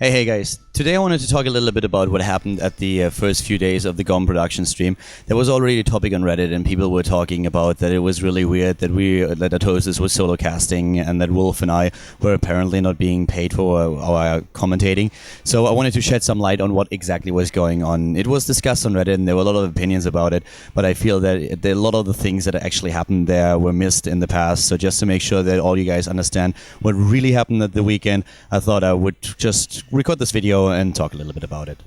Hey guys. Today I wanted to talk a little bit about what happened at the first few days of the GOM production stream. There was already a topic on Reddit and people were talking about that it was really weird that that Atosis was solo casting and that Wolf and I were apparently not being paid for our commentating. So I wanted to shed some light on what exactly was going on. It was discussed on Reddit and there were a lot of opinions about it, but I feel that a lot of the things that actually happened there were missed in the past. So just to make sure that all you guys understand what really happened at the weekend, I thought I would just record this video and talk a little bit about it.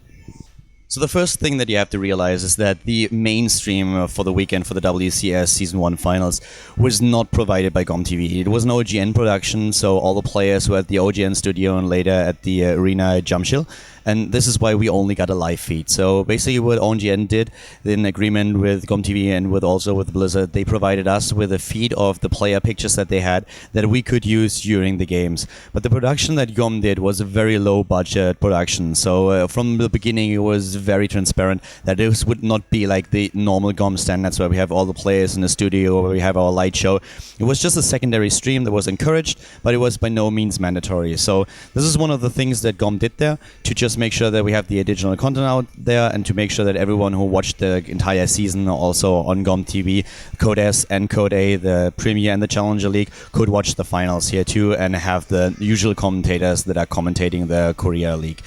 So the first thing that you have to realize is that the mainstream for the weekend for the WCS Season 1 Finals was not provided by GOM TV. It was an OGN production, so all the players were at the OGN studio and later at the arena at Jamshil. And this is why we only got a live feed. So basically what OGN did in agreement with GOM TV and also with Blizzard, they provided us with a feed of the player pictures that they had that we could use during the games. But the production that GOM did was a very low budget production. So from the beginning it was very transparent that this would not be like the normal GOM standards where we have all the players in the studio, where we have our light show. It was just a secondary stream that was encouraged, but it was by no means mandatory. So this is one of the things that GOM did there, to just make sure that we have the additional content out there and to make sure that everyone who watched the entire season also on GOM TV, Code S and Code A, the Premier and the Challenger League, could watch the finals here too and have the usual commentators that are commentating the Korea League.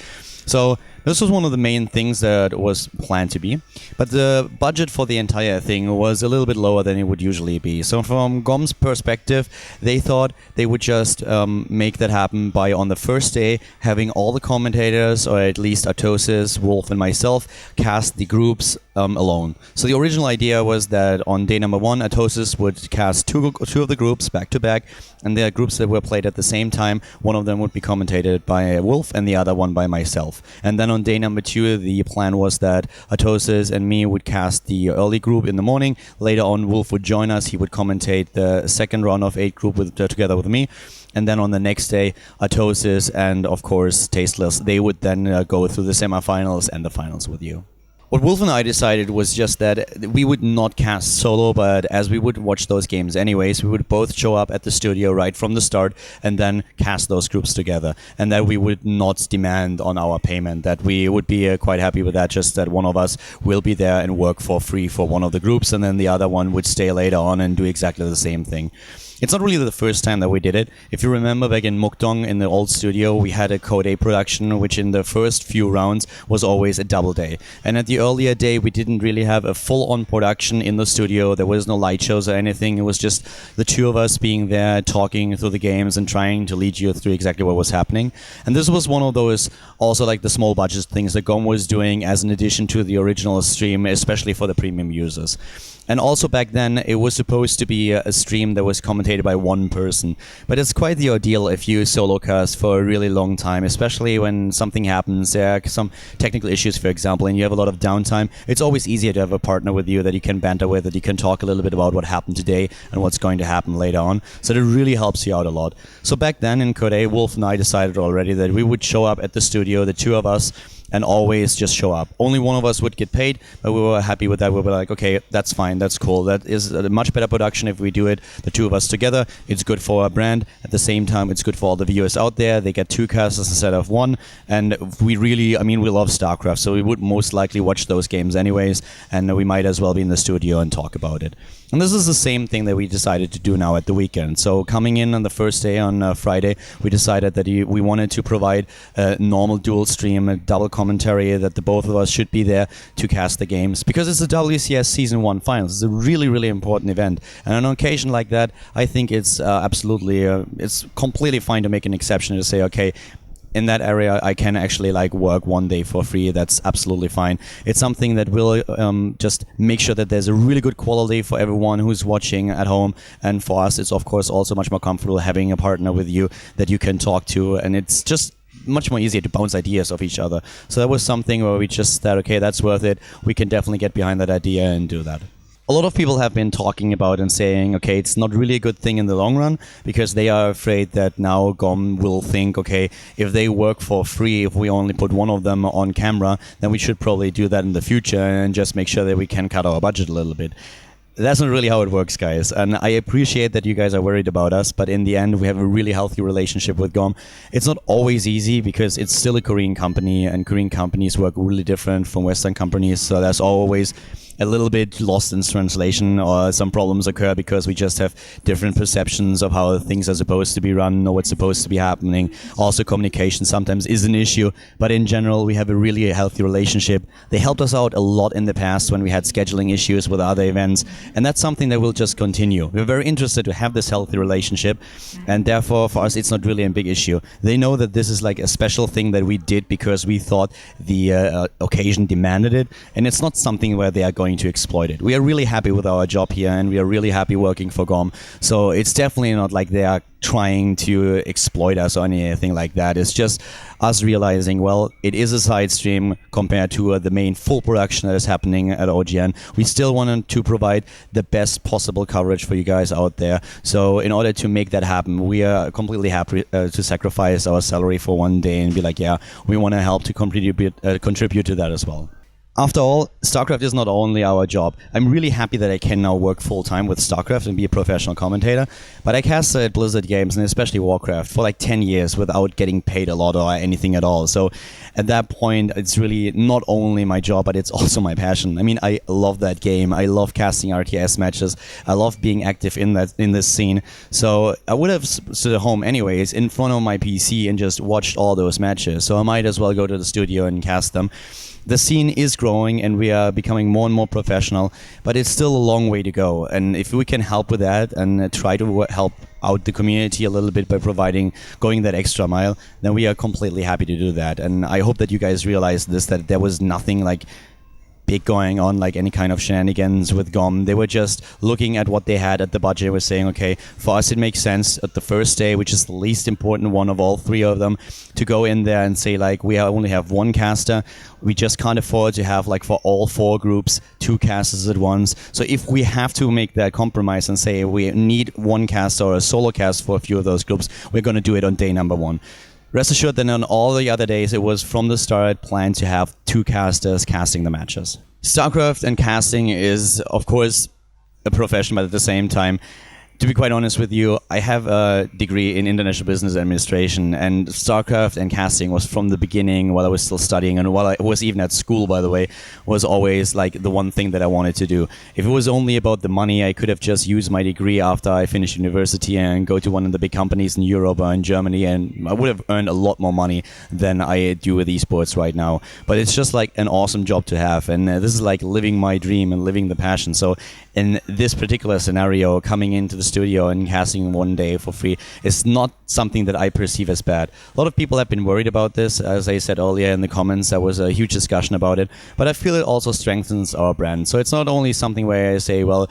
So this was one of the main things that was planned to be, but the budget for the entire thing was a little bit lower than it would usually be. So from GOM's perspective, they thought they would just make that happen by on the first day having all the commentators, or at least Atosis, Wolf and myself, cast the groups alone. So the original idea was that on day number 1, Atosis would cast two of the groups back to back, and the groups that were played at the same time, one of them would be commentated by Wolf and the other one by myself. And then on day number 2, the plan was that Atosis and me would cast the early group in the morning. Later on, Wolf would join us. He would commentate the second round of 8 group together with me. And then on the next day, Atosis and, of course, Tasteless, they would then go through the semifinals and the finals with you. What Wolf and I decided was just that we would not cast solo, but as we would watch those games anyways, we would both show up at the studio right from the start and then cast those groups together. And that we would not demand on our payment, that we would be quite happy with that, just that one of us will be there and work for free for one of the groups, and then the other one would stay later on and do exactly the same thing. It's not really the first time that we did it. If you remember back in Mukdong in the old studio, we had a Code A production, which in the first few rounds was always a double day. And at the earlier day, we didn't really have a full-on production in the studio. There was no light shows or anything. It was just the two of us being there, talking through the games and trying to lead you through exactly what was happening. And this was one of those, also like the small budget things that GOM was doing as an addition to the original stream, especially for the premium users. And also back then, it was supposed to be a stream that was commentated by one person. But it's quite the ordeal if you solo cast for a really long time, especially when something happens, there are some technical issues, for example, and you have a lot of downtime. It's always easier to have a partner with you that you can banter with, that you can talk a little bit about what happened today and what's going to happen later on. So that really helps you out a lot. So back then in Code A, Wolf and I decided already that we would show up at the studio, the two of us, and always just show up. Only one of us would get paid, but we were happy with that. We were like, okay, that's fine, that's cool. That is a much better production if we do it, the two of us together. It's good for our brand. At the same time, it's good for all the viewers out there. They get 2 casters instead of 1. And we really, we love StarCraft, so we would most likely watch those games anyways, and we might as well be in the studio and talk about it. And this is the same thing that we decided to do now at the weekend. So coming in on the first day on Friday, we decided that we wanted to provide a normal dual stream, a double commentary, that the both of us should be there to cast the games. Because it's the WCS Season 1 Finals. It's a really, really important event. And on an occasion like that, I think it's absolutely, it's completely fine to make an exception to say, okay, in that area, I can actually work one day for free. That's absolutely fine. It's something that will just make sure that there's a really good quality for everyone who's watching at home. And for us, it's of course also much more comfortable having a partner with you that you can talk to. And it's just much more easier to bounce ideas off each other. So that was something where we just thought, okay, that's worth it. We can definitely get behind that idea and do that. A lot of people have been talking about and saying, okay, it's not really a good thing in the long run because they are afraid that now GOM will think, okay, if they work for free, if we only put one of them on camera, then we should probably do that in the future and just make sure that we can cut our budget a little bit. That's not really how it works, guys. And I appreciate that you guys are worried about us, but in the end, we have a really healthy relationship with GOM. It's not always easy because it's still a Korean company, and Korean companies work really different from Western companies. So there's always a little bit lost in translation, or some problems occur because we just have different perceptions of how things are supposed to be run or what's supposed to be happening. Also, communication sometimes is an issue, but in general, we have a really healthy relationship. They helped us out a lot in the past when we had scheduling issues with other events, and that's something that will just continue. We're very interested to have this healthy relationship, and therefore, for us, it's not really a big issue. They know that this is like a special thing that we did because we thought the occasion demanded it, and it's not something where they are going to exploit it. We are really happy with our job here, and we are really happy working for GOM. So it's definitely not like they are trying to exploit us or anything like that. It's just us realizing, well, it is a side stream compared to the main full production that is happening at OGN. We still wanted to provide the best possible coverage for you guys out there. So in order to make that happen, we are completely happy to sacrifice our salary for one day and be like, yeah, we want to help to contribute to that as well. After all, StarCraft is not only our job. I'm really happy that I can now work full-time with StarCraft and be a professional commentator, but I cast at Blizzard games, and especially Warcraft, for like 10 years without getting paid a lot or anything at all. So at that point, it's really not only my job, but it's also my passion. I mean, I love that game. I love casting RTS matches. I love being active in this scene. So I would have stood at home anyways in front of my PC and just watched all those matches. So I might as well go to the studio and cast them. The scene is growing and we are becoming more and more professional, but it's still a long way to go. And if we can help with that and try to help out the community a little bit by going that extra mile, then we are completely happy to do that. And I hope that you guys realize this, that there was nothing like big going on, like any kind of shenanigans with GOM. They were just looking at what they had at the budget. They were saying, okay, for us it makes sense at the first day, which is the least important one of all three of them, to go in there and say, like, we only have one caster. We just can't afford to have, like, for all four groups, two casters at once. So if we have to make that compromise and say we need one caster or a solo cast for a few of those groups, we're going to do it on day number one. Rest assured that on all the other days, it was from the start planned to have two casters casting the matches. StarCraft and casting is, of course, a profession, but at the same time, to be quite honest with you, I have a degree in international business administration, and StarCraft and casting was from the beginning, while I was still studying and while I was even at school, by the way, was always like the one thing that I wanted to do. If it was only about the money, I could have just used my degree after I finished university and go to one of the big companies in Europe or in Germany, and I would have earned a lot more money than I do with esports right now. But it's just like an awesome job to have, and this is like living my dream and living the passion. So in this particular scenario, coming into the studio and casting one day for free is not something that I perceive as bad. A lot of people have been worried about this. As I said earlier in the comments, there was a huge discussion about it, but I feel it also strengthens our brand. So it's not only something where I say, well,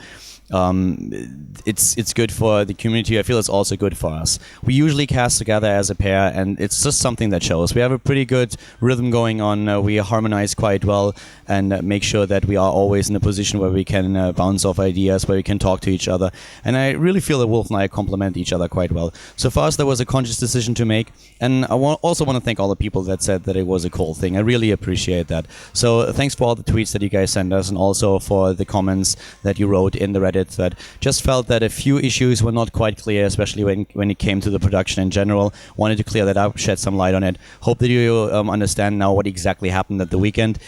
it's good for the community. I feel it's also good for us. We usually cast together as a pair, and it's just something that shows. We have a pretty good rhythm going on. We harmonize quite well and make sure that we are always in a position where we can bounce off ideas, where we can talk to each other. And I really feel that Wolf and I complement each other quite well. So for us, there was a conscious decision to make, and I also want to thank all the people that said that it was a cool thing. I really appreciate that. So thanks for all the tweets that you guys sent us, and also for the comments that you wrote in the Reddit that just felt that a few issues were not quite clear, especially when it came to the production in general. Wanted to clear that up, shed some light on it. Hope that you understand now what exactly happened at the weekend.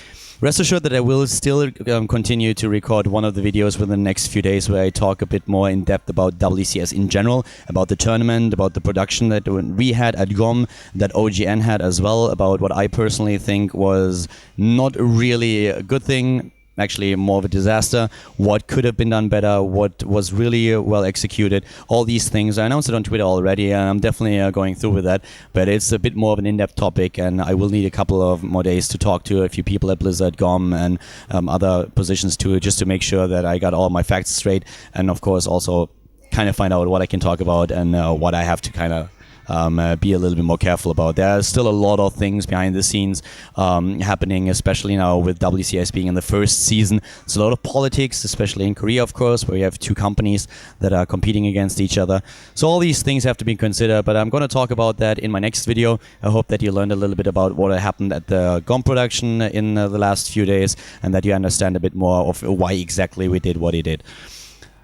Rest assured that I will still continue to record one of the videos within the next few days where I talk a bit more in depth about WCS in general, about the tournament, about the production that we had at GOM, that OGN had as well, about what I personally think was not really a good thing, actually more of a disaster, what could have been done better, what was really well executed, all these things. I announced it on Twitter already, and I'm definitely going through with that, but it's a bit more of an in-depth topic, and I will need a couple of more days to talk to a few people at Blizzard, GOM, and other positions too, just to make sure that I got all my facts straight, and of course also kind of find out what I can talk about and what I have to kind of be a little bit more careful about. There are still a lot of things behind the scenes happening, especially now with WCS being in the first season. There's a lot of politics, especially in Korea, of course, where you have two companies that are competing against each other. So all these things have to be considered, but I'm going to talk about that in my next video. I hope that you learned a little bit about what happened at the GOM production in the last few days, and that you understand a bit more of why exactly we did what we did.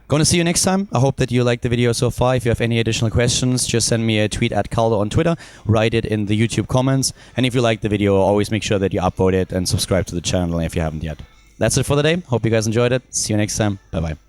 Going to see you next time. I hope that you liked the video so far. If you have any additional questions, just send me a tweet at Khaldor on Twitter, write it in the YouTube comments, and if you like the video, always make sure that you upvote it and subscribe to the channel if you haven't yet. That's it for the day. Hope you guys enjoyed it. See you next time. Bye-bye.